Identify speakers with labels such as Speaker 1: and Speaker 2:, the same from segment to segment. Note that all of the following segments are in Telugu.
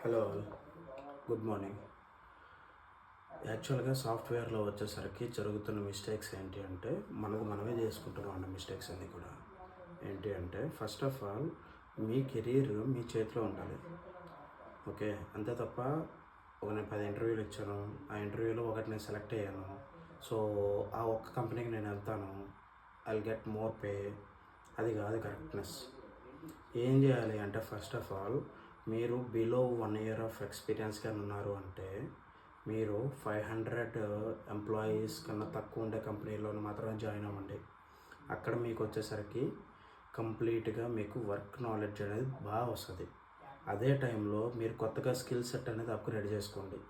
Speaker 1: Hello all, good morning. యాక్చువల్గా సాఫ్ట్వేర్లో వచ్చేసరికి జరుగుతున్న మిస్టేక్స్ ఏంటి అంటే మనమే చేసుకుంటున్నాం అన్న మిస్టేక్స్ అన్నీ కూడా. ఏంటి అంటే ఫస్ట్ ఆఫ్ ఆల్ మీ కెరీర్ మీ చేతిలో ఉండాలి. ఓకే, అంతే తప్ప నేను 10 ఇంటర్వ్యూలు ఇచ్చాను, ఆ ఇంటర్వ్యూలో ఒకటి నేను సెలెక్ట్ అయ్యాను, సో ఆ ఒక్క కంపెనీకి నేను వెళ్తాను, ఐ గెట్ మోర్ పే, అది కాదు కరెక్ట్నెస్. ఏం చేయాలి అంటే ఫస్ట్ ఆఫ్ ఆల్ మీరు బిలో 1 ఇయర్ ఆఫ్ ఎక్స్పీరియన్స్ కానీ ఉన్నారు అంటే మీరు 500 ఎంప్లాయీస్ కన్నా తక్కువ ఉండే కంపెనీలో మాత్రమే జాయిన్ అవ్వండి. అక్కడ మీకు వచ్చేసరికి కంప్లీట్గా మీకు వర్క్ నాలెడ్జ్ అనేది బాగా వస్తుంది. అదే టైంలో మీరు కొత్తగా స్కిల్ సెట్ అనేది అప్గ్రేడ్ చేసుకోండి.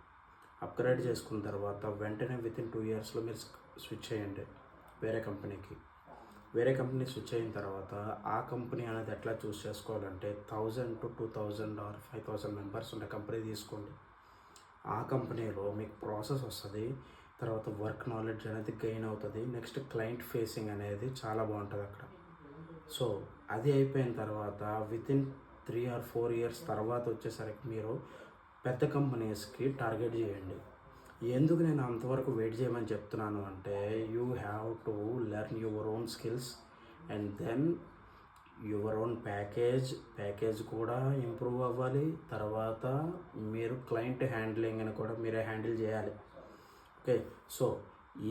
Speaker 1: అప్గ్రేడ్ చేసుకున్న తర్వాత వెంటనే వితిన్ 2 ఇయర్స్లో మీరు స్విచ్ చేయండి వేరే కంపెనీకి. వేరే కంపెనీ స్విచ్ అయిన తర్వాత ఆ కంపెనీ అనేది ఎట్లా చూస్ చేసుకోవాలంటే 1000 to 2000 ఆర్ 5000 మెంబర్స్ ఉన్న కంపెనీ తీసుకోండి. ఆ కంపెనీలో మీకు ప్రాసెస్ వస్తుంది, తర్వాత వర్క్ నాలెడ్జ్ అనేది గెయిన్ అవుతుంది, నెక్స్ట్ క్లయింట్ ఫేసింగ్ అనేది చాలా బాగుంటుంది అక్కడ. సో అది అయిపోయిన తర్వాత వితిన్ 3 or 4 ఇయర్స్ తర్వాత వచ్చేసరికి మీరు పెద్ద కంపెనీస్కి టార్గెట్ చేయండి. ఎందుకు నేను అంతవరకు వెయిట్ చేయమని చెప్తున్నాను అంటే you have to learn your own skills and then your own package కూడా ఇంప్రూవ్ అవ్వాలి. తర్వాత మీరు క్లయింట్ హ్యాండ్లింగ్ అని కూడా మీరే హ్యాండిల్ చేయాలి. ఓకే, సో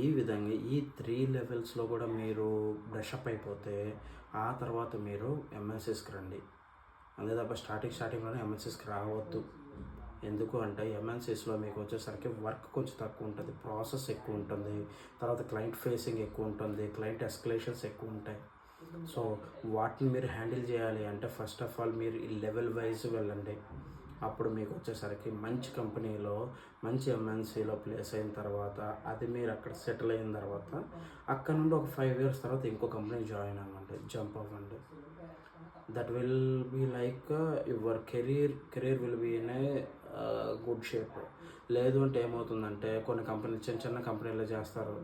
Speaker 1: ఈ విధంగా ఈ 3 లెవెల్స్లో కూడా మీరు బ్రషప్ అయిపోతే ఆ తర్వాత మీరు ఎంఎన్సీస్కి రండి. అంతే తప్ప స్టార్టింగ్లోనే ఎంఎన్సీస్కి రావద్దు. ఎందుకు అంటే ఎంఎన్సీస్లో మీకు వచ్చేసరికి వర్క్ కొంచెం తక్కువ ఉంటుంది, ప్రాసెస్ ఎక్కువ ఉంటుంది, తర్వాత క్లయింట్ ఫేసింగ్ ఎక్కువ ఉంటుంది, క్లయింట్ ఎస్కలేషన్స్ ఎక్కువ ఉంటాయి. సో వాటిని మీరు హ్యాండిల్ చేయాలి అంటే ఫస్ట్ ఆఫ్ ఆల్ మీరు ఈ లెవెల్ వైజ్ వెళ్ళండి. అప్పుడు మీకు వచ్చేసరికి మంచి కంపెనీలో మంచి ఎంఎన్సీలో ప్లేస్ అయిన తర్వాత అది మీరు అక్కడ సెటిల్ అయిన తర్వాత అక్కడ నుండి ఒక 5 ఇయర్స్ తర్వాత ఇంకో కంపెనీ జాయిన్ అవ్వండి, జంప్ అవ్వండి. That will be like your career will be in a good shape. లేదు అంటే ఏమవుతుందంటే కొన్ని కంపెనీలు చిన్న కంపెనీలో చేస్తారు,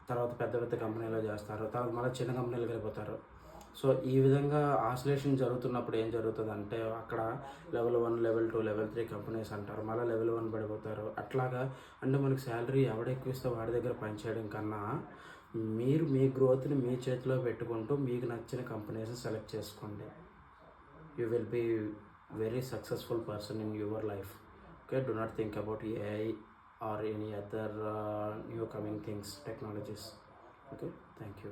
Speaker 1: తర్వాత పెద్ద కంపెనీలో చేస్తారు, తర్వాత మళ్ళీ చిన్న కంపెనీలకు వెళ్ళిపోతారు. సో ఈ విధంగా ఆసిలేషన్ జరుగుతున్నప్పుడు ఏం జరుగుతుందంటే అక్కడ లెవెల్ 1, లెవెల్ 2, లెవెల్ 3 కంపెనీస్ అంటారు, మళ్ళీ లెవెల్ 1 పడిపోతారు. అట్లాగా అంటే మనకి శాలరీ ఎవడ ఎక్కువ ఇస్తే వాడి దగ్గర పనిచేయడం కన్నా మీరు మీ గ్రోత్ని మీ చేతిలో పెట్టుకుంటూ మీకు నచ్చిన కంపెనీస్ సెలెక్ట్ చేసుకోండి. You will be very successful person in your life. Okay, do not think about AI or any other new coming things, technologies. Okay, thank you.